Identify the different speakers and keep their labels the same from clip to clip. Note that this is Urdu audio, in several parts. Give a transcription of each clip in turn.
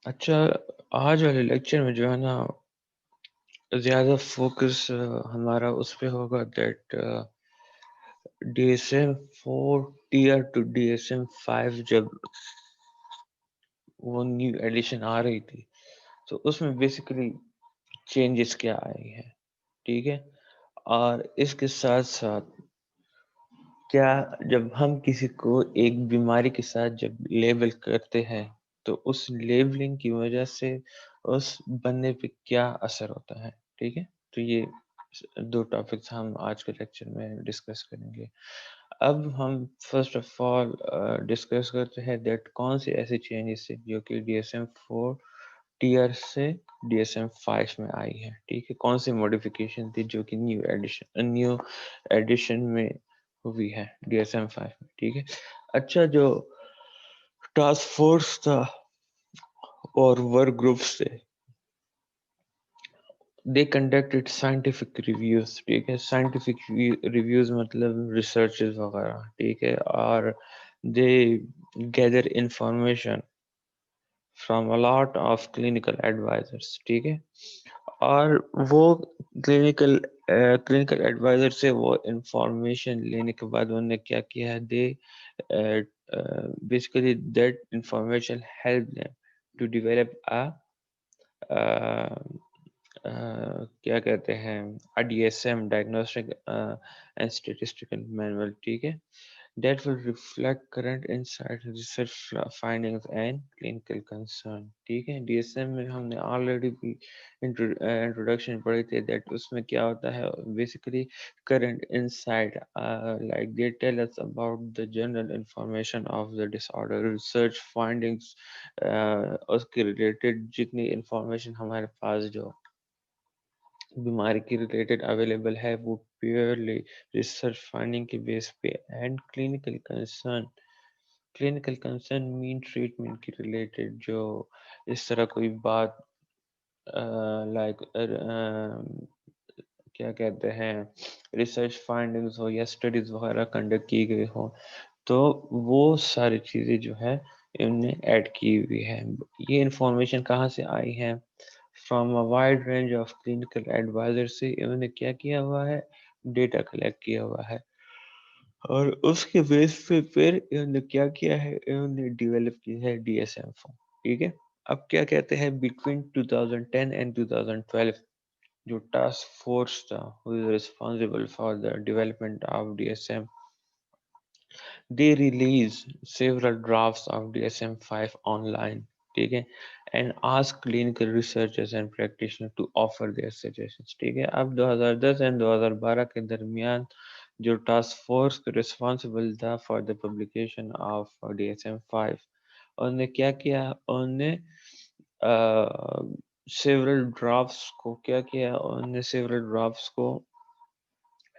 Speaker 1: اچھا، آج والے لیکچر میں جو ہے نا زیادہ فوکس ہمارا اس پہ ہوگا that D S M 4 tier to D S M 5 جب وہ نیو ایڈیشن آ رہی تھی تو اس میں بیسیکلی چینجز کیا آئی ہیں، ٹھیک ہے. اور اس کے ساتھ ساتھ کیا جب ہم کسی کو ایک بیماری کے ساتھ جب لیبل کرتے ہیں تو اس لیبلنگ کی وجہ سے اس بندے پہ کیا اثر ہوتا ہے، ٹھیک ہے. تو یہ دو ٹاپکس ہم آج کے لیکچر میں ڈسکس کریں گے. اب ہم فرسٹ آف آل ڈسکس کرتے ہیں دیٹ کون سی ایسی چینجز ہے جو کہ ڈی ایس ایم 4 ٹیئر سے ڈی ایس ایم 5 میں آئی ہے، ٹھیک ہے. کون سی موڈیفیکیشن تھی جو کہ نیو ایڈیشن میں ہوئی ہے ڈی ایس ایم 5 میں، ٹھیک ہے. اچھا، جو ٹاسک فورس تھا اور ورک گروپس تھے، دے کنڈکٹڈ سائنٹیفک ریویوز، ٹھیک ہے. سائنٹیفک ریویوز مطلب ریسرچز وغیرہ، ٹھیک ہے. اور they gather information from a lot of clinical advisors، ٹھیک ہے. اور وہ کلینکل ایڈوائزر سے وہ انفارمیشن لینے کے بعد انہوں نے کیا کیا ہے، they basically that information help them to develop کیا کہتے ہیں D S M diagnostic and statistical manual, ٹھیک ہے. That will reflect current insight, research findings and clinical concern، ٹھیک ہے. ڈی ایس ایم میں ہم نے آلریڈی بھی انٹروڈکشن پڑھی تھی دیٹ اس میں کیا ہوتا ہے basically current insight like they tell us about the general information of the disorder, research findings اس کے ریلیٹڈ جتنی انفارمیشن ہمارے پاس جو بیماری کی ریلیٹڈ اویلیبل ہے وہ پیورلی ریسرچ فائنڈنگ کے بیس پہ. اینڈ کلینکل کنسرن مین ٹریٹمنٹ کی ریلیٹڈ جو اس طرح کوئی بات لائک کیا کہتے ہیں ریسرچ فائنڈنگز ہو یا اسٹڈیز وغیرہ کنڈکٹ کی گئی ہو تو وہ ساری چیزیں جو ہے ان نے ایڈ کی ہوئی ہے. یہ انفارمیشن کہاں سے آئی ہے؟ From a wide range of clinical advisor سے انہوں نے کیا کیا ہوا ہے، ڈیٹا کلیکٹ کیا ہوا ہے. اور اس کے بیس پہ پھر انہوں نے کیا کیا ہے، انہوں نے ڈیولپ کی ہے ڈی ایس ایم 4، ٹھیک ہے. اب کیا کہتے ہیں بٹوین 2010 اینڈ 2012 جو ٹاسک فورس تھا who is responsible for the development of DSM. They release several drafts of DSM-5 online, ٹھیک ہے, and ask clinical researchers and practitioners to offer their suggestions, ٹھیک ہے. اب 2010 and 2012 کے درمیان جو ٹاسک فورس responsible تھا for the publication of DSM-5 انہوں نے کیا کیا، انہوں نے سیورل ڈرافٹس کو کیا کیا، انہوں نے سیورل ڈرافٹس کو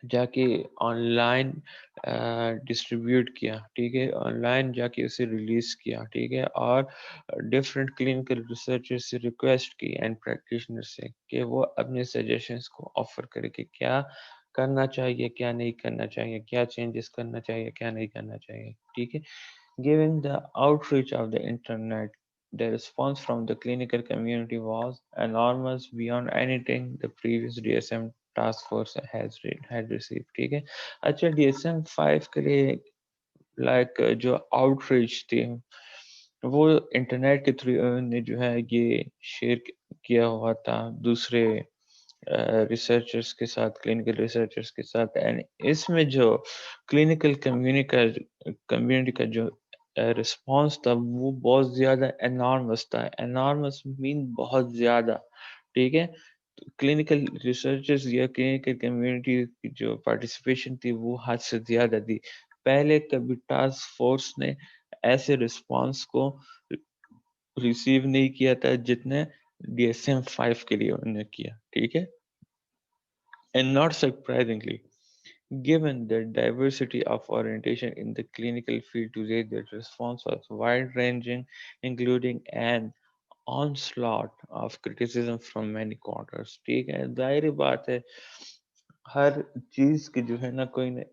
Speaker 1: جا کے آن لائن ڈسٹریبیوٹ کیا، ٹھیک ہے. آن لائن جا کے اسے ریلیز کیا، ٹھیک ہے. اور ڈفرینٹ کلینکل ریسرچر سے ریکویسٹ کی اینڈ پریکٹیشنر سے کہ وہ اپنے سجیشنس کو آفر کرے کہ کیا کرنا چاہیے، کیا نہیں کرنا چاہیے، کیا چینجز کرنا چاہیے، کیا نہیں کرنا چاہیے، ٹھیک ہے. Given the outreach of the internet, the response from the clinical community was enormous beyond anything the previous DSM task force had received. ٹھیک ہے. اچھا، ڈی ایس ایم 5 کے لیے لائک جو آؤٹ ریچ تھی وہ انٹرنیٹ کے تھرو نے جو ہے یہ شیئر کیا ہوا تھا دوسرے ریسرچرس کے ساتھ، کلینکل ریسرچرس کے ساتھ. اینڈ اس میں جو کلینکل کمیونٹی کا جو رسپانس تھا وہ بہت زیادہ انارمس تھا. انارمس مین بہت زیادہ، ٹھیک ہے. کلینکل ریسرچرز یا کلینکل کمیونٹی کی جو پارٹیسپیشن تھی وہ حد سے زیادہ تھی. پہلے کبھی ٹاسک فورس نے ایسے رسپانس کو ریسیو نہیں کیا تھا جتنے ڈی ایس ایم 5 کے لیے انہوں نے کیا، ٹھیک ہے. And not surprisingly, given the diversity of orientation in the clinical field today, the response was wide-ranging, including an onslaught of criticism from many quarters. ٹھیک ہے، ظاہر بات ہے ہر چیز کی جو ہے نا کوئی نہ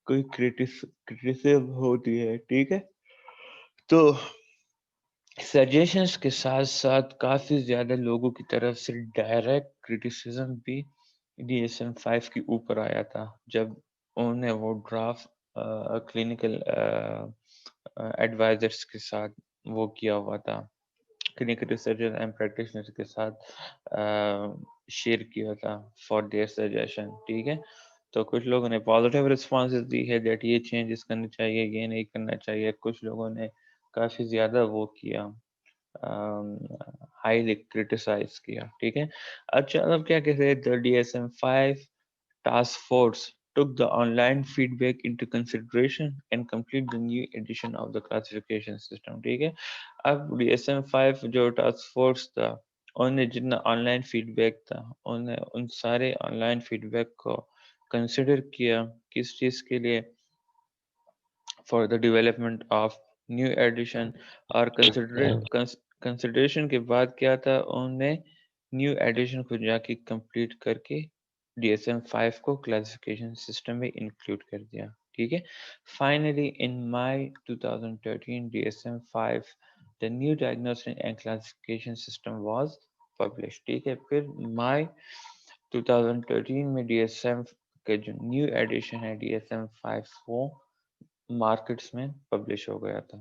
Speaker 1: کوئی کرٹیسزم ہوتی ہے، ٹھیک ہے. تو سجیشنز کے ساتھ ساتھ کافی زیادہ لوگوں کی طرف سے ڈائریکٹ کرٹیسزم بھی DSM-5 کے اوپر آیا تھا جب انہوں نے وہ ڈرافٹ کلینکل ایڈوائزرس کے ساتھ وہ کیا ہوا تھا، کلینکل ریسرچر اینڈ پریکٹیشنر کے ساتھ شیئر کیا تھا فار دیئر سجیشن. ٹھیک ہے، تو کچھ لوگوں نے پازیٹیو رسپانسز دی ہے دیٹ یہ چینجز کرنے چاہیے، یہ نہیں کرنا چاہیے. کچھ لوگوں نے کافی زیادہ وہ کیا، ہائیلی کرٹیسائز کیا. ٹھیک ہے، اچھا اب کیا کہتے ہیں the DSM-5 task force took the online feedback into consideration and complete the new edition of the classification system. ٹھیک ہے، اب DSM-5 جو ٹاسک فورس تھا انہوں نے جتنا آن لائن فیڈ بیک تھا انہوں نے ان سارے آن لائن فیڈ بیک کو کنسیڈر کیا. کس چیز کے لیے؟ For the development of new edition. اور کنسیڈریشن کے بعد کیا تھا، انہوں نے نیو ایڈیشن کو جا کے کمپلیٹ کر کے DSM-5 کو کلاسیفیکیشن سسٹم میں انکلوڈ کر دیا. ٹھیک ہے، finally in my 2013 DSM-5 the new diagnostic and classification system was published. ٹھیک ہے، پھر مائی 2013 میں DSM کا جو نیو ایڈیشن ہے DSM-5 وہ مارکیٹس میں پبلش ہو گیا تھا.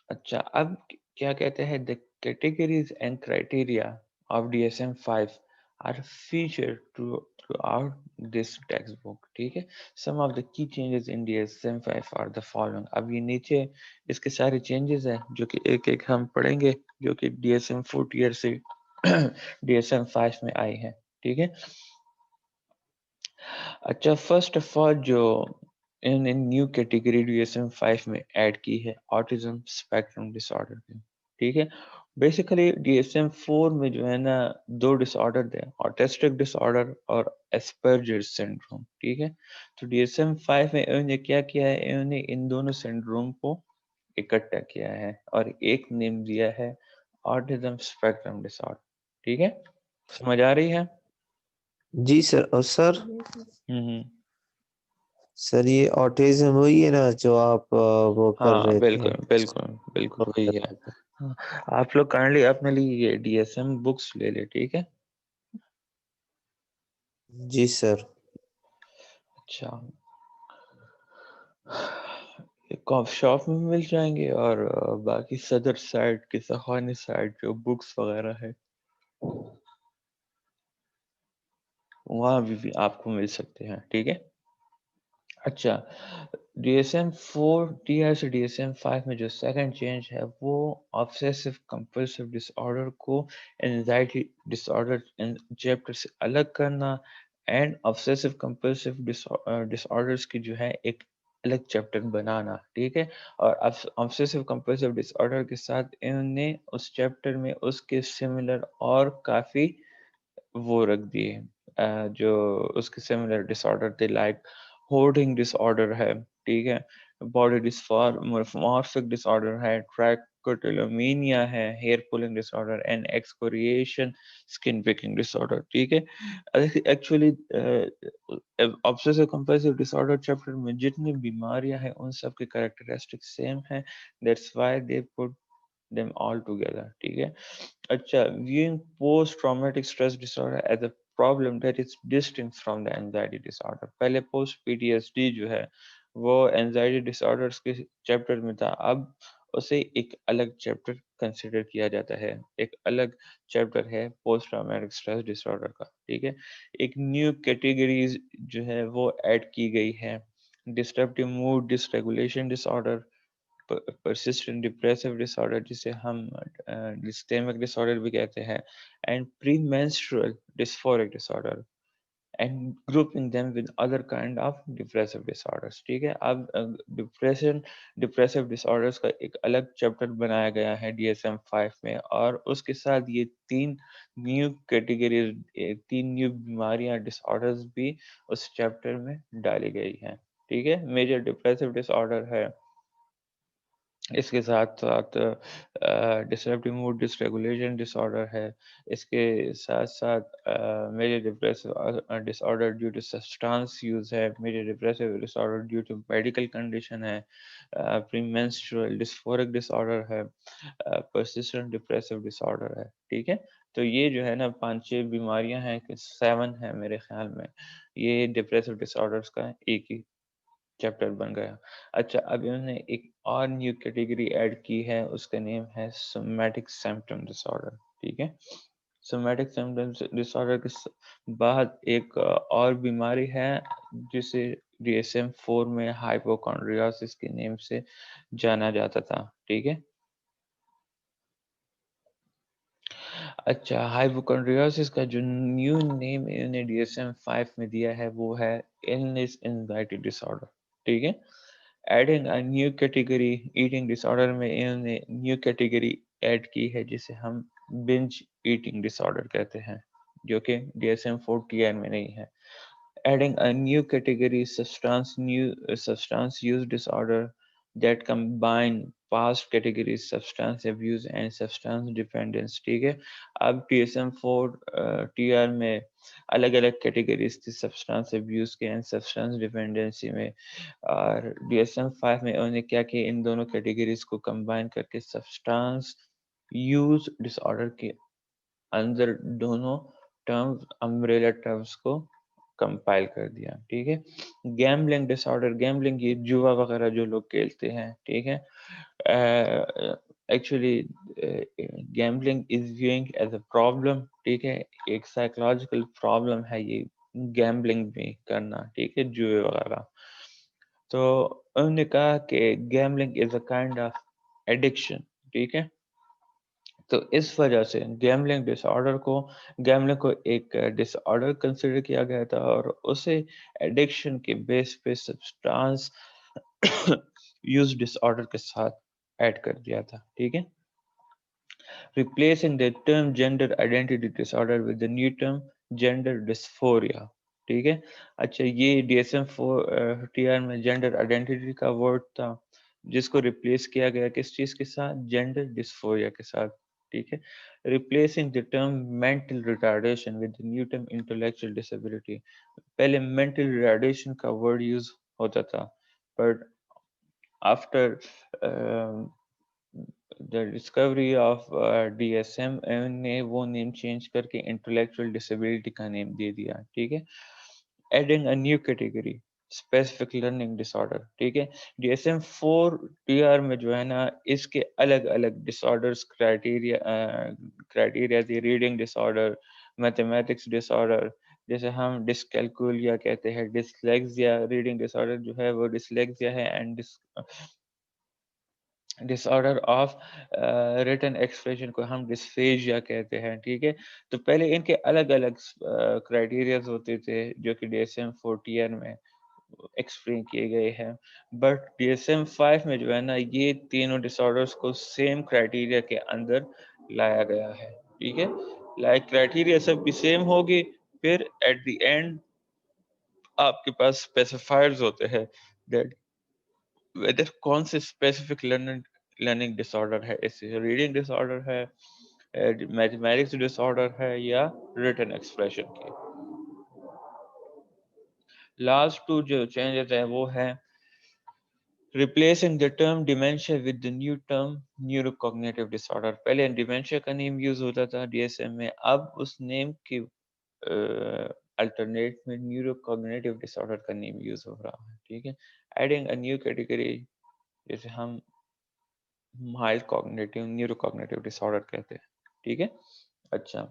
Speaker 1: اچھا اب کیا کہتے ہیں the categories and criteria of DSM-5 are featured throughout this textbook. ٹھیک ہے، some of the key changes in DSM-5 are the following. اب یہ نیچے اس کے سارے چینجز ہیں جو کہ ایک ایک ہم پڑھیں گے جو کہ DSM-4 سے DSM-5 میں آئی ہیں. ٹھیک ہے، اچھا فرسٹ آف آل جو ان نیو کیٹیگری DSM-5 میں ایڈ کی ہے آٹزم اسپیکٹرم ڈس آرڈر کی. ٹھیک ہے، بیسیکلی DSM-4 میں جو ہے نا دو ڈس آرڈر تھے، آٹسٹک ڈس آرڈر اور ایسپرجر سنڈروم. ٹھیک ہے، تو DSM-5 میں انہوں نے کیا کیا ہے، انہوں نے ان دونوں سنڈروم کو اکٹھا کیا ہے اور ایک نیم دیا ہے آٹزم اسپیکٹرم ڈس آرڈر. ٹھیک ہے، سمجھ آ رہی ہے؟
Speaker 2: جی سر. اور سر
Speaker 1: ہوں
Speaker 2: سر یہ آٹیزم وہی ہے نا جو آپ وہ کر
Speaker 1: ہاں
Speaker 2: رہے تھے؟
Speaker 1: بالکل بالکل بالکل وہی ہے. ہاں، آپ لوگ کائنڈلی اپنے لیے یہ DSM بکس لے لے. ٹھیک ہے،
Speaker 2: جی سر.
Speaker 1: اچھا کافی شاپ میں مل جائیں گے اور باقی صدر سائٹ کے سخانی سائٹ جو بکس وغیرہ ہے وہاں بھی آپ کو مل سکتے ہیں. ٹھیک ہے، اچھا DSM-4 سے DSM-5 میں جو سیکنڈ چینج ہے وہ آبسیسو کمپلسو ڈس آرڈر کو اینزائٹی ڈس آرڈر چیپٹر سے الگ کرنا and obsessive compulsive disorders کی جو ہے ایک الگ چیپٹر بنانا. ٹھیک ہے، اور آبسیسو کمپلسو ڈس آرڈر کے ساتھ انہوں نے اس چیپٹر میں اس کے سملر اور کافی وہ رکھ دیے جو اس کے سملر ڈس آرڈر تھے لائک ہورڈنگ ڈس آرڈر ہے. ٹھیک ہے، باڈی ڈسمارفک ڈس آرڈر ہے، ٹرائکوٹیلومینیا ہے، hair pulling disorder and excoriation skin picking disorder. ٹھیک ہے، actually obsessive compulsive disorder chapter میں جتنی بیماریاں ہیں ان سب کے کریکٹرسٹک سیم ہیں. that's why they put them all together. ٹھیک ہے، اچھا viewing post traumatic stress disorder as a problem that is distinct from the anxiety disorder. پہلے post PTSD جو ہے وہ anxiety disorders کے چیپٹر میں تھا، اب اسے ایک الگ چیپٹر کنسیڈر کیا جاتا ہے، ایک الگ چیپٹر ہے post traumatic stress dis order کا. ٹھیک ہے، ایک نیو کیٹیگریز جو ہے وہ ایڈ کی گئی ہے، ڈسٹربٹیو موڈ ڈس ریگولیشن ڈس آرڈر، persistent depressive disorder جسے ہم dystemic disorder بھی کہتے ہیں، and premenstrual dysphoric disorder and grouping them with other kind of depressive disorders. ٹھیک ہے، اب depressive disorders کا ایک الگ چیپٹر بنایا گیا ہے DSM-5 میں اور اس کے ساتھ یہ تین نیو کیٹیگریز، تین نیو بیماریاں ڈس آرڈرز بھی اس چیپٹر میں ڈالی گئی ہیں. ٹھیک ہے، میجر ڈپریسو ڈس آرڈر ہے اس کے ساتھ ساتھ disruptive mood dysregulation disorder ہے. اس کے ساتھ ساتھ major depressive disorder due to substance use ہے. Major depressive disorder due to medical condition ہے. Premenstrual dysphoric disorder ہے. پرسسٹنٹ ڈپریسو ڈس آرڈر ہے. ٹھیک ہے. تو یہ جو ہے نا 5-6 بیماریاں ہیں کہ 7 ہیں میرے خیال میں. یہ ڈپریسو ڈس آرڈرس کا ایک ہی چیپٹر بن گیا. اچھا اب انہوں نے ایک اور نیو کیٹیگری ایڈ کی ہے, اس کا نیم ہے سومیٹک سمپٹم ڈس آرڈر. ٹھیک ہے. سومیٹک سمپٹم ڈس آرڈر کے بعد ایک اور بیماری ہے جسے DSM-4 میں ہائپوکونڈریاسس کے نیم سے جانا جاتا تھا. ٹھیک ہے. اچھا ہائپوکونڈریاسس کا جو نیو نیم انہوں نے DSM-5 میں دیا ہے وہ ہے illness anxiety disorder. ٹھیک ہے. Adding a new category eating disorder میں انہوں نے نیو کیٹیگری ایڈ کی ہے جسے ہم بنج ایٹنگ ڈس آرڈر کہتے ہیں, جو کہ DSM-4 میں نہیں ہے. Adding a new category substance use disorder that combine past categories substance abuse and substance dependence. ٹھیک ہے. اب DSM-4 میں الگ الگ کیٹیگریز تھی سبسٹانس ابیوز کے اینڈ سبسٹانس ڈیپینڈنسی میں, اور DSM-5 میں انہوں نے کیا کہ ان دونوں کیٹیگریز کو کمبائن کر کے سبسٹانس یوز ڈس آرڈر کے اندر دونوں ٹرمز امبریلا ٹرمز کو کمپائل کر دیا. ٹھیک ہے. گیمبلنگ ڈس آرڈر, گیمبلنگ یہ جوا وغیرہ جو لوگ کھیلتے ہیں. ٹھیک ہے. Actually gambling is viewing as a problem. ٹھیک ہے. ایک سائیکولوجیکل پرابلم ہے یہ گیمبلنگ بھی کرنا. ٹھیک ہے. جوئے وغیرہ. تو انہوں نے کہا کہ gambling is a kind of addiction. ٹھیک ہے. تو اس وجہ سے گیملنگ کو ایک ڈس آرڈر کنسیڈر کیا گیا تھا, اور اسے ایڈکشن کے بیس پہ سبسٹانس یوز ڈس آرڈر کے ساتھ ایڈ کر دیا تھا. ٹھیک ہے. replacing the term gender identity disorder with the new term gender dysphoria. ٹھیک ہے. اچھا یہ DSM-4 میں جینڈر آئیڈینٹی کا ورڈ تھا جس کو ریپلیس کیا گیا کس چیز کے ساتھ, جینڈر ڈسفوریا کے ساتھ. ٹھیک ہے. Replacing the term mental retardation with the new term intellectual disability. پہلے مینٹل ریٹارڈیشن کا ورڈ یوز ہوتا تھا, but after the discovery of DSM نے وہ نیم چینج کر کے انٹلیکچوئل ڈسیبلٹی کا نیم دے دیا. ٹھیک ہے. Adding a new category specific learning dish order. ٹھیک ہے. DSM-4 میں جو ہے نا اس کے الگ الگ ڈس آرڈرس کرائٹیریا تھی. ریڈنگ ڈس آرڈر, میتھمیٹکس ڈس آرڈر, جیسے ہم ڈسکیلکولیا کہتے ہیں, ڈسلیکزیا. ریڈنگ ڈس آرڈر جو ہے وہ ڈسلیکزیا ہے, and disorder of written expression کو ہم ڈسفیجیا کہتے ہیں. ٹھیک ہے. تو پہلے ان کے الگ الگ کرائٹیریاز ہوتے تھے جو کہ DSM-4 میں ایکسپلین کیے گئے ہیں, بٹ DSM-5 میں جو ہے نا یہ تینوں ڈس آرڈرس کو سیم کرائٹیریا کے اندر لایا گیا ہے. ٹھیک ہے. لائک کرائٹیریا سب کی سیم ہوگی, پھر ایٹ دی اینڈ آپ کے پاس اسپیسیفائرز ہوتے ہیں دیٹ ویدر کون سے اسپیسیفک لرننگ ڈس آرڈر ہے, اس ریڈنگ ڈس آرڈر ہے, میتھمیٹکس ڈس آرڈر ہے, یا ریٹن ایکسپریشن کی. لاسٹ ٹو جو چینجز ہیں وہ ہے replacing the term dementia with the new term neurocognitive disorder. پہلے ڈیمینشیا کا نیم یوز ہوتا تھا DSM میں, اب اس نیم کی الٹرنیٹ میں نیوروکوگنیٹیو ڈس آرڈر کا نیم یوز ہو رہا ہے. ٹھیک ہے. ایڈنگ اے نیو کیٹیگری جیسے ہم مائلڈ کوگنیٹیو نیوروکوگنیٹیو ڈس آرڈر کہتے ہیں. ٹھیک ہے. اچھا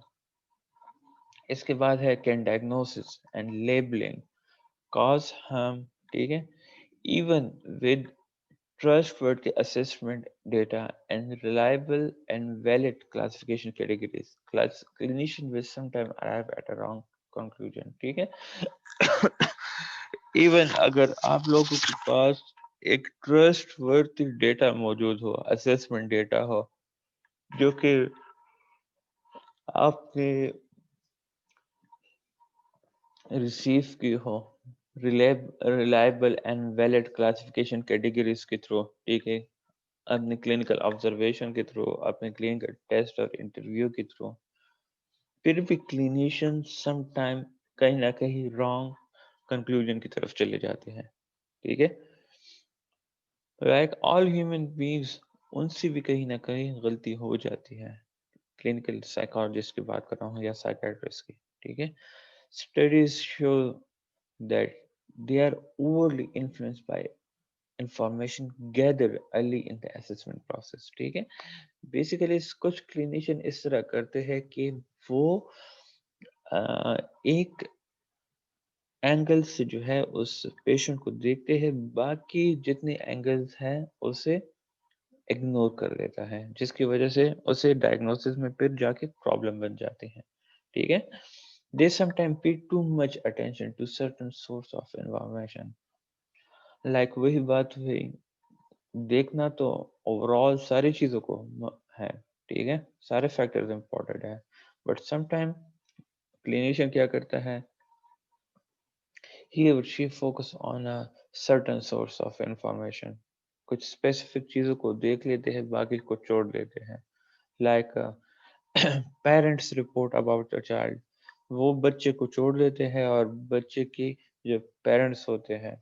Speaker 1: اس کے بعد ہے can diagnosis and labelling cause ہم. ٹھیک ہے. Even with trustworthy assessment data and reliable and valid classification categories, clinician will sometimes arrive at a wrong conclusion. ٹھیک ہے. ایون اگر آپ لوگوں کے پاس ایک ٹرسٹ ورتھی ڈیٹا موجود ہو, اسیسمنٹ ڈیٹا ہو جو کہ آپ نے ریسیو کی ہو reliable and valid classification categories کے تھرو. ٹھیک ہے. اپنے کلینکل آبزرویشن کے تھرو، اپنے کلینکل ٹیسٹ اور انٹرویو کے تھرو، پھر بھی کلینیشین سم ٹائم کہیں نہ کہیں رانگ کنکلوژن کی طرف چلے جاتے ہیں. ٹھیک ہے، لائک آل ہیومن بینگس، ان سے بھی کہیں نہ کہیں غلطی ہو جاتی ہے. کلینکل سائیکالوجسٹ کی بات کر رہا ہوں یا سائیکیٹرسٹ کی. ٹھیک ہے، studies show that they are overly influenced by information gathered early in the assessment process. ٹھیک ہے، بیسیکلی کچھ کلینیشین اس طرح کرتے ہیں کہ وہ ایک اینگل سے جو ہے اس پیشنٹ کو دیکھتے ہیں، باقی جتنے اینگلز ہیں اسے اگنور کر دیتا ہے، جس کی وجہ سے اسے ڈائگنوسس میں پھر جا کے پرابلم بن جاتے ہیں. ٹھیک ہے، they sometimes pay too much attention to certain source of information. Like وہی بات ہوئی، دیکھنا تو اوور آل ساری چیزوں کو ہے. ٹھیک ہے، سارے فیکٹرز امپورٹنٹ ہے، بٹ سم ٹائم کلینیشین کیا کرتا ہے، he or she focus on a certain source of information. کچھ اسپیسیفک چیزوں کو دیکھ لیتے ہیں، باقی کو چھوڑ دیتے ہیں. Like parents report about a child, وہ بچے کو چھوڑ دیتے ہیں اور بچے کی جو پیرنٹس ہوتے ہیں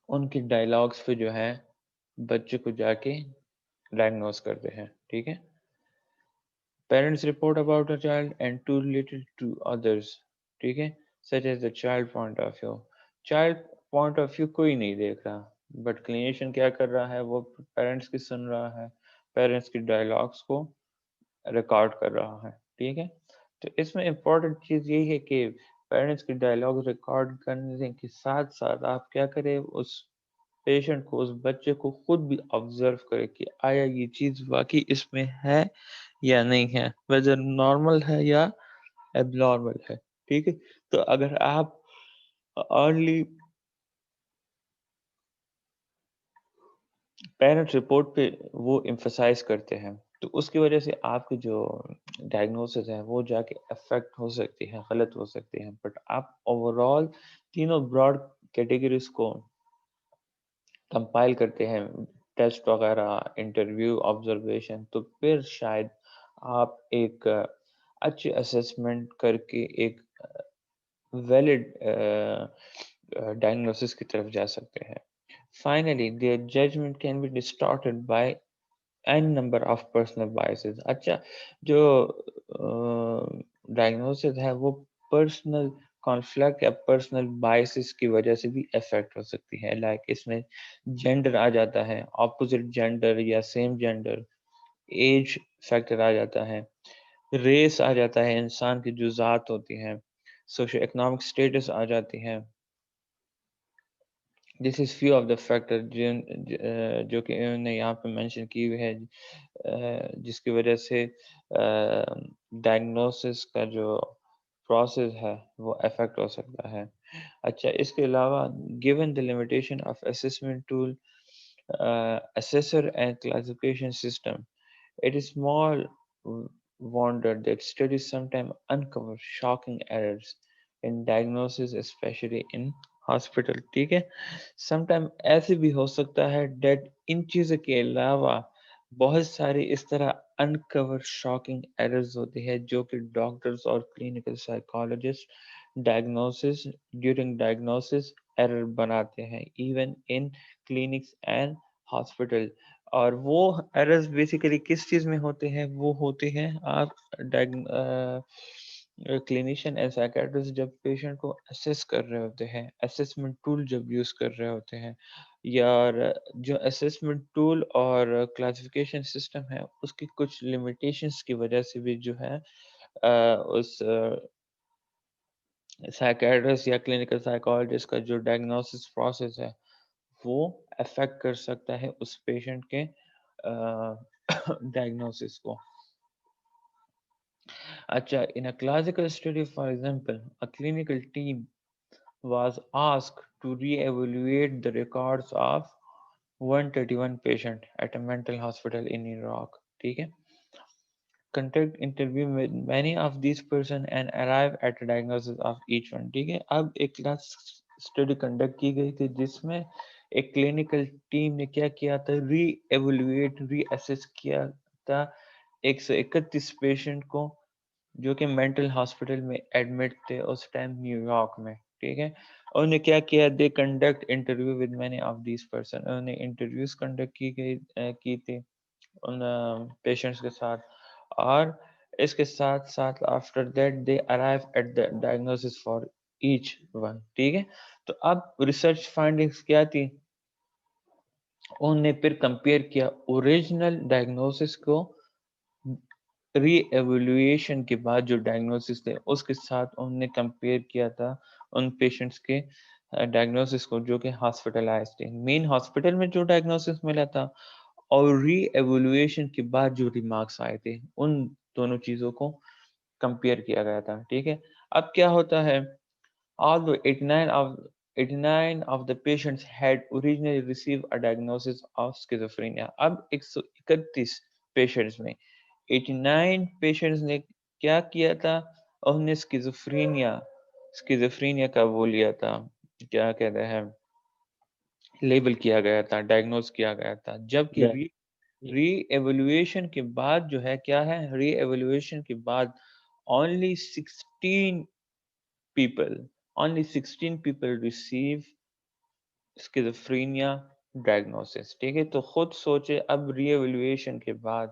Speaker 1: ان کی ڈائلاگس پہ جو ہے بچے کو جا کے ڈائگنوز کرتے ہیں. ٹھیک ہے، parents report about a child and to related to others. ٹھیک ہے، such as the child point of view. Child point of view کوئی نہیں دیکھ رہا، بٹ کلینیشین کیا کر رہا ہے، وہ پیرنٹس کی سن رہا ہے، پیرنٹس کی ڈائلاگس کو ریکارڈ کر رہا ہے. ٹھیک ہے، تو اس میں امپورٹنٹ چیز یہی ہے کہ پیرنٹس کی ڈائلاگ ریکارڈ کرنے کے ساتھ ساتھ آپ کیا کریں، اس پیشنٹ کو، اس بچے کو خود بھی آبزرو کرے کہ آیا یہ چیز واقعی اس میں ہے یا نہیں ہے، ویدر نارمل ہے یا ایب نارمل ہے. ٹھیک ہے، تو اگر آپ ارلی پیرنٹ رپورٹ پہ وہ امفسائز کرتے ہیں تو اس کی وجہ سے آپ کی جو ڈائگنوسس ہے وہ جا کے افیکٹ ہو سکتی ہے، غلط ہو سکتی ہے. بٹ آپ اوور آل تینوں براڈ کیٹیگریز کو کمپائل کرتے ہیں، ٹیسٹ وغیرہ، انٹرویو، آبزرویشن، تو پھر شاید آپ ایک اچھی اسیسمنٹ کر کے ایک ویلڈ ڈائگنوسس کی طرف جا سکتے ہیں. Finally, their judgment can be distorted by n number of personal biases. اچھا، جو ڈائگنوسس ہے وہ پرسنل کانفلکٹ یا پرسنل بائسز کی وجہ سے بھی افیکٹ ہو سکتی ہے. لائک اس میں جینڈر آ جاتا ہے، اپوزٹ جینڈر یا سیم جینڈر، ایج فیکٹر آ جاتا ہے، ریس آ جاتا ہے، انسان کی جو ذات ہوتی ہیں، سوشو اکنامک اسٹیٹس آ جاتی ہیں. دس از فیو آف دا فیکٹر جو کہ انہوں نے یہاں پہ مینشن کی ہوئی ہے، جس کی وجہ سے ڈائگنوسس کا جو پروسیس ہے وہ افیکٹ ہو سکتا ہے. اچھا، اس کے علاوہ given the limitation of assessment tool, assessor and classification system, it is small wonder that studies sometimes uncover shocking errors in diagnosis, especially in hospital. ٹھیک ہے، سم ٹائم ایسے بھی ہو سکتا ہے ڈیٹ ان چیزوں کے علاوہ بہت ساری اس طرح انکور شاکنگ ایررز ہوتی ہے جو کہ ڈاکٹرز اور clinical psychologist diagnosis during diagnosis error بناتے ہیں، even in clinics and hospital. اور وہ ایررز بیسیکلی کس چیز میں ہوتے ہیں، وہ ہوتے ہیں آپ کلینیشین اینڈ سائیکیٹرسٹ جب پیشنٹ کو اسیس کر رہے ہوتے ہیں، اسیسمنٹ ٹول جب یوز کر رہے ہوتے ہیں، یا جو اسیسمنٹ ٹول اور کلاسیفیکیشن سسٹم ہے اس کی کچھ لمیٹیشنس کی وجہ سے بھی جو ہے اس سائیکیٹرسٹ یا کلینکل سائیکالوجسٹ کا جو ڈائگنوسس پروسیس ہے وہ افیکٹ کر سکتا ہے اس پیشنٹ کے ڈائگنوسس کو. اچھا، in a classical study, for example, a clinical team was asked to re-evaluate the records of 131 patients at a mental hospital in Iraq. ٹھیک ہے، conduct interview with many of these persons and arrive at a diagnosis of each one. ٹھیک ہے، اب ایک کلاس اسٹڈی کنڈکٹ کی گئی تھی جس میں ایک کلینکل ٹیم نے کیا کیا تھا، ری ایویلویٹ ری اسیس کیا تھا 131 پیشنٹ کو جو کہ مینٹل ہاسپٹل میں ایڈمٹ تھے اس ٹائم نیو یارک میں، ٹھیک ہے. انہوں نے کیا کیا، they conduct interview with many of these person, انہوں نے انٹرویوز کنڈکٹ کی تھی ان پیشنٹس کے ساتھ، اور اس کے ساتھ ساتھ after that they arrive at the diagnosis for H one, ٹھیک ہے. تو اب ریسرچ فائنڈنگس کیا تھی، انہوں نے پھر کمپیئر کیا اوریجنل ڈائگنوسس کو ری ایویلویشن کے بعد جو ڈائگنوسس تھے اس کے ساتھ انہوں نے کمپیئر کیا تھا ان پیشنٹس کے ڈائگنوسس کو جو کہ ہاسپٹلائز تھے، مین ہاسپٹل میں جو ڈائگنوسس ملا تھا اور ری ایویلویشن کے بعد جو ریمارکس آئے تھے، ان دونوں چیزوں کو کمپیئر کیا گیا تھا، ٹھیک ہے. اب کیا ہوتا ہے، although 89 of the patients had originally received a diagnosis of schizophrenia. اب 131 پیشنٹس میں 89 پیشنٹس نے کیا کیا تھا، انہوں نے اسکیزوفرینیا کا وہ لیا تھا، کیا کہتے ہیں، لیبل کیا گیا تھا، ڈائگنوز کیا گیا تھا، جبکہ ری ایویلویشن کے بعد جو ہے کیا ہے، ری ایویلویشن کے بعد only 16 people receive schizophrenia diagnosis، ٹھیک ہے. تو خود سوچے اب ری ایویلویشن کے بعد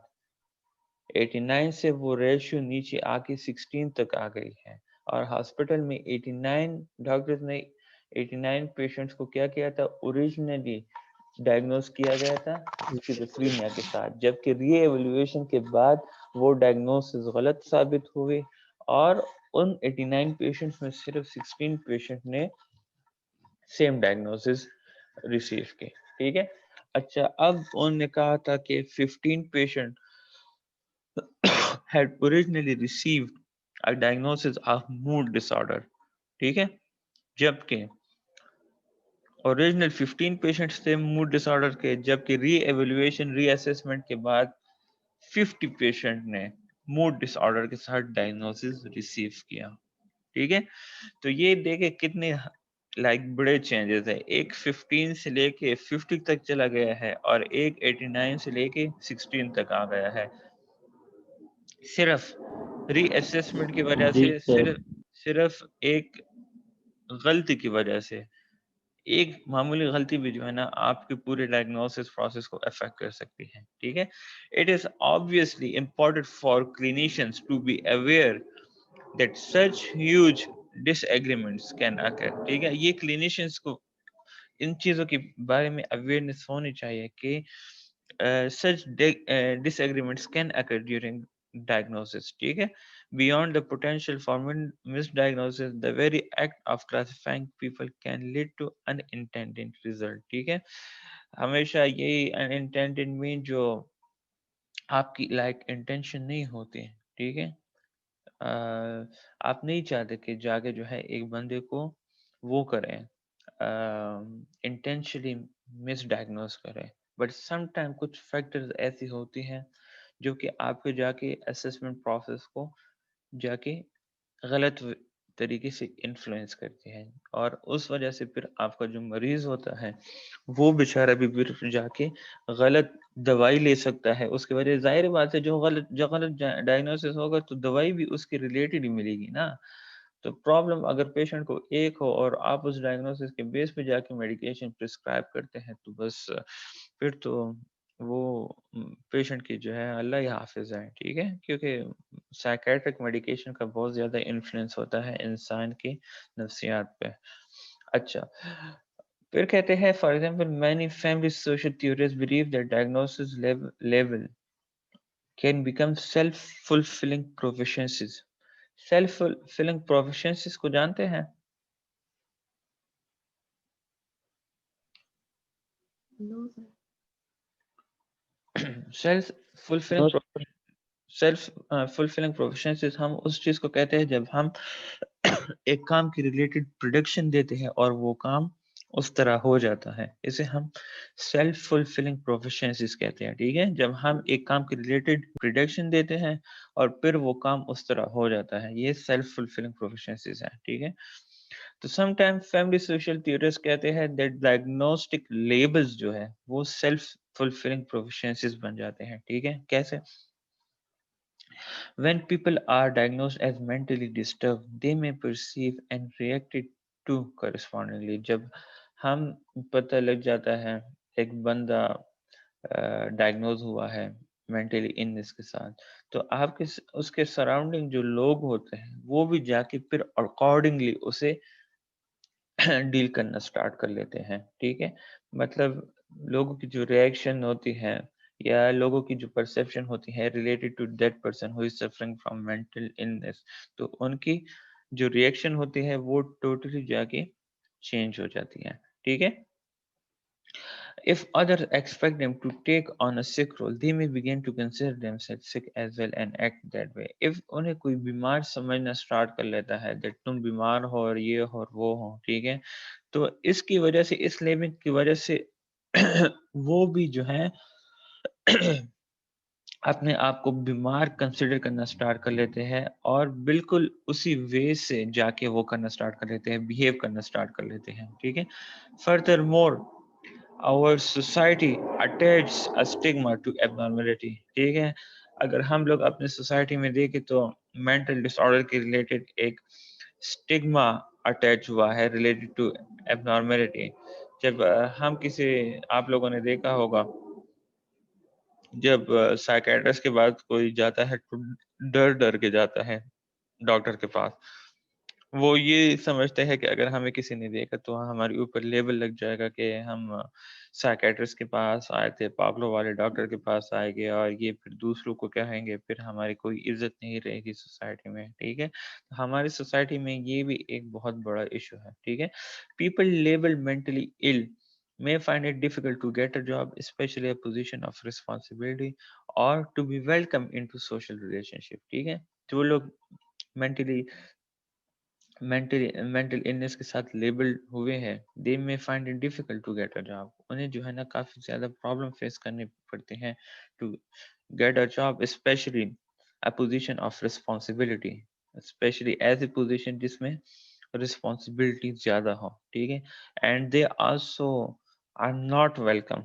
Speaker 1: 89 سے وہ ریشیو نیچے آ کے 16 تک آ گئی ہے، اور ہاسپٹل میں 89 ڈاکٹرز نے 89 پیشنٹس کو کیا کیا تھا، اوریجنلی ڈائگنوز کیا گیا تھا اسکیزوفرینیا کے ساتھ، جبکہ ری ایویلویشن کے بعد وہ ڈائگنوسس غلط ثابت ہوئے، اور ان 89 پیشنٹس میں صرف 16 پیشنٹ نے سیم ڈائگنوسس ریسیو کی، ٹھیک ہے. اچھا، اب انہوں نے کہا تھا کہ 15 patient had originally received a diagnosis of mood disorder، ٹھیک ہے، جبکہ اوریجنل 15 پیشنٹس تھے موڈ ڈس آرڈر کے، جبکہ ری ایویلویشن ری اسیسمنٹ کے بعد 50 پیشنٹ نے موڈ ڈس آرڈر کے ساتھ ڈائگنوسس ریسیو کیا، ٹھیک ہے. تو یہ دیکھیں کتنے بڑے چینجز ہے، ایک 15 سے لے کے 50 تک چلا گیا ہے، اور ایک 89 سے لے کے 16 تک آ گیا ہے، صرف ری اسیسمنٹ کی وجہ
Speaker 2: جی
Speaker 1: سے،
Speaker 2: سر.
Speaker 1: صرف ایک غلطی کی وجہ سے. ایک معمولی غلطی بھی جو ہے نا آپ کے پورے ڈائگنوسس پروسیس کو افیکٹ کر سکتی ہے، ٹھیک ہے. It is obviously important for clinicians to be aware that such huge disagreements can occur، ٹھیک ہے. یہ کلینیشینس کو ان چیزوں کے بارے میں اویئرنیس ہونی چاہیے کہ such disagreements can occur during diagnosis، ٹھیک ہے. Beyond the potential for misdiagnosis, the very act of classifying people can lead to unintended result، ٹھیک ہے. ہمیشہ یہی unintended mean جو آپ کی انٹینشن نہیں ہوتی، ٹھیک ہے. آپ نہیں چاہتے کہ جا کے جو ہے ایک بندے کو وہ کریں، انٹینشنلی مس ڈائگنوز کریں، بٹ سم ٹائم کچھ فیکٹرز ایسی ہوتی ہیں جو کہ آپ کے جا کے اسیسمنٹ پروسیس کو جا کے غلط طریقے سے انفلوئنس کرتی ہیں، اور اس وجہ سے پھر آپ کا جو مریض ہوتا ہے وہ بیچارہ بھی پھر جا کے غلط دوائی لے سکتا ہے. اس کی وجہ ظاہر بات ہے جو غلط ڈائگنوسس ہوگا تو دوائی بھی اس کے ریلیٹڈ ہی ملے گی نا. تو پرابلم اگر پیشنٹ کو ایک ہو اور آپ اس ڈائگنوسس کے بیس پہ جا کے میڈیکیشن پرسکرائب کرتے ہیں تو بس پھر تو وہ پیشنٹ کی جو ہے اللہ ہی حافظ ہے، ٹھیک ہے. کیونکہ سائیکیٹرک میڈیکیشن کا بہت زیادہ انفلوئنس ہوتا ہے انسان کی نفسیات پہ. اچھا، پھر کہتے ہیں for example many family social theories believe that diagnosis level can become self fulfilling proficiencies. Self fulfilling proficiencies کو جانتے ہیں؟ سیلف فلفلنگ پروفیشنسیز ہم اس چیز کو کہتے ہیں جب ہم ایک کام کی ریلیٹڈ پریڈکشن دیتے ہیں اور وہ کام اس طرح ہو جاتا ہے، اسے ہم سیلف فلفلنگ پروفیشنسیز کہتے ہیں، ٹھیک ہے. جب ہم ایک کام کی ریلیٹڈ پریڈکشن دیتے ہیں اور پھر وہ کام اس طرح ہو جاتا ہے، یہ سیلف فلفلنگ پروفیشنسیز ہیں، ٹھیک ہے. تو some time family social theorist کہتے ہیں دیٹ ڈائگنوسٹک لیبلز جو ہے وہ سیلف فلفلنگ پروفیشنسیز بن جاتے ہیں. ٹھیک ہے کیسے؟ When people are diagnosed as mentally disturbed, they may perceive and react it to correspondingly. جب ہم پتہ لگ جاتا ہے ایک بندہ ڈائگنوز ہوا ہے مینٹلی انس کے ساتھ، تو آپ کے اس کے سراؤنڈنگ جو لوگ ہوتے ہیں وہ بھی جا کے پھر اکارڈنگلی اسے ڈیل کرنا سٹارٹ کر لیتے ہیں. ٹھیک ہے، مطلب لوگوں کی جو ریئیکشن ہوتی ہے یا لوگوں کی جو پرسیپشن ہوتی ہے related to that person who is suffering from mental illness, تو ان کی جو ریئیکشن ہوتی ہے وہ ٹوٹلی جا کے چینج ہو جاتی ہے. ٹھیک ہے. If others expect them to take on a sick role, they may begin to consider themselves sick as well and act that way. If انہیں کوئی بیمار سمجھنا سٹارٹ کر لیتا ہے that تم بیمار ہو اور یہ ہو اور وہ ہو، ٹھیک ہے، تو اس کی وجہ سے، اس لیبل کی وجہ سے وہ بھی جو ہے اپنے آپ کو بیمار کنسیڈر کرنا سٹارٹ کر لیتے ہیں اور بالکل اسی وے سے جا کے وہ کرنا سٹارٹ کر لیتے ہیں، بیہیو کرنا سٹارٹ کر لیتے ہیں. ٹھیک ہے. Further more our society attaches a stigma to abnormality. ٹھیک ہے، اگر ہم لوگ اپنے سوسائٹی میں دیکھیں تو مینٹل ڈس آرڈر کے ریلیٹڈ ایک اسٹگما اٹیچ ہوا ہے ریلیٹڈ ٹو abnormality. جب ہم کسی، آپ لوگوں نے دیکھا ہوگا جب سائیکیٹرسٹ کے بعد کوئی جاتا ہے تو ڈر ڈر کے جاتا ہے ڈاکٹر کے پاس. وہ یہ سمجھتے ہیں کہ اگر ہمیں کسی نے دیکھا تو ہمارے اوپر لیبل لگ جائے گا کہ ہم سائیکیٹرسٹ کے پاس آئے تھے، پاگلوں والے ڈاکٹر کے پاس آئے گے، اور یہ پھر دوسروں کو کہیں گے، پھر ہماری کوئی عزت نہیں رہے گی سوسائٹی میں. ٹھیک ہے، ہماری سوسائٹی میں یہ بھی ایک بہت بڑا ایشو ہے. ٹھیک ہے. People label mentally ill may find it difficult to get a job, especially a position of responsibility, or to be welcomed into social relationship. ٹھیک ہے. جو لوگ مینٹل النس کے ساتھ لیبل ہوئے ہیں، they may find it difficult to get a job. انہیں جو ہے نا کافی زیادہ پرابلم فیس کرنے پڑتے ہیں to get a job, especially a position of responsibility, especially as a position جس میں رسپانسبلٹی زیادہ ہو. ٹھیک ہے. And they also are not welcome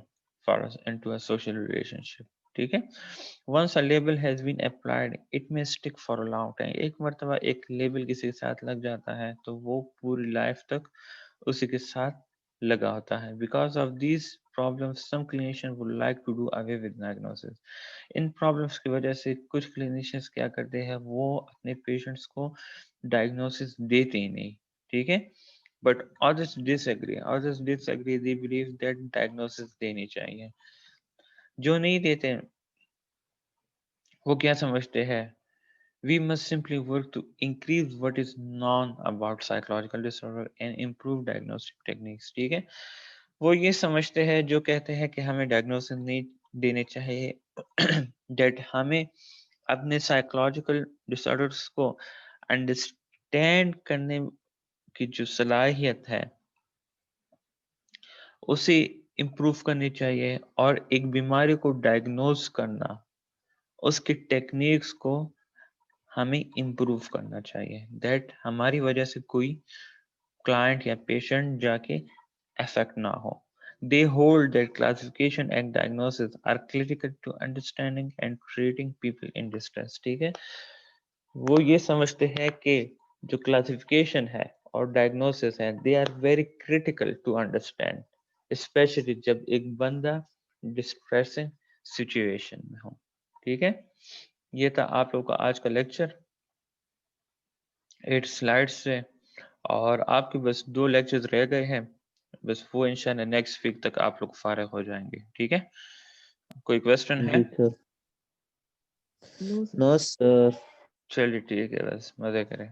Speaker 1: for into a social relationship. ٹھیک ہے. once a label has been applied it may stick for a long time. ایک مرتبہ ایک لیبل کسی کے ساتھ لگ جاتا ہے تو وہ پوری لائف تک اسی کے ساتھ لگا ہوتا ہے. because of these problems some clinicians would like to do away with diagnosis. In problems کی وجہ سے کچھ کلینیشینس کیا کرتے ہیں، وہ اپنے پیشنٹس کو ڈائگنوسس دیتے ہی نہیں. ٹھیک ہے. But others disagree, they believe that diagnosis دینی چاہیے. جو نہیں دیتے وہ کیا سمجھتے ہیں، we must simply work to increase what is known about psychological disorder and improve diagnostic techniques. ٹھیک ہے. وہ یہ سمجھتے ہیں، جو کہتے ہیں کہ ہمیں ڈائگنوسس نہیں دینے چاہیے، that ہمیں اپنے سائیکولوجیکل ڈس آرڈرس کو انڈرسٹینڈ کرنے کی جو صلاحیت ہے اسے امپروو کرنی چاہیے، اور ایک بیماری کو ڈائگنوز کرنا، اس کی ٹیکنیکس کو ہمیں امپروو کرنا چاہیے، دیٹ ہماری وجہ سے کوئی کلائنٹ یا پیشنٹ جا کے افیکٹ نہ ہو. They hold that classification and diagnosis are critical to understanding and treating people in distress. ٹھیک ہے. وہ یہ سمجھتے ہیں کہ جو کلاسیفیکیشن ہے اور ڈائگنوسس ہے they are very critical to understand, especially جب ایک بندہ ڈسٹریسنگ سچویشن میں ہو. ٹھیک ہے. یہ تھا آپ لوگوں کا آج کا لیکچر 8 سلائڈ سے، اور آپ کے بس 2 لیکچرز رہ گئے ہیں، بس وہ انشاءاللہ نیکسٹ ویک تک آپ لوگ فارغ ہو جائیں گے. ٹھیک ہے. کوئی کویسچن ہے؟
Speaker 2: جی سر. نو سر.
Speaker 1: چلیے ٹھیک ہے، بس مزے کریں.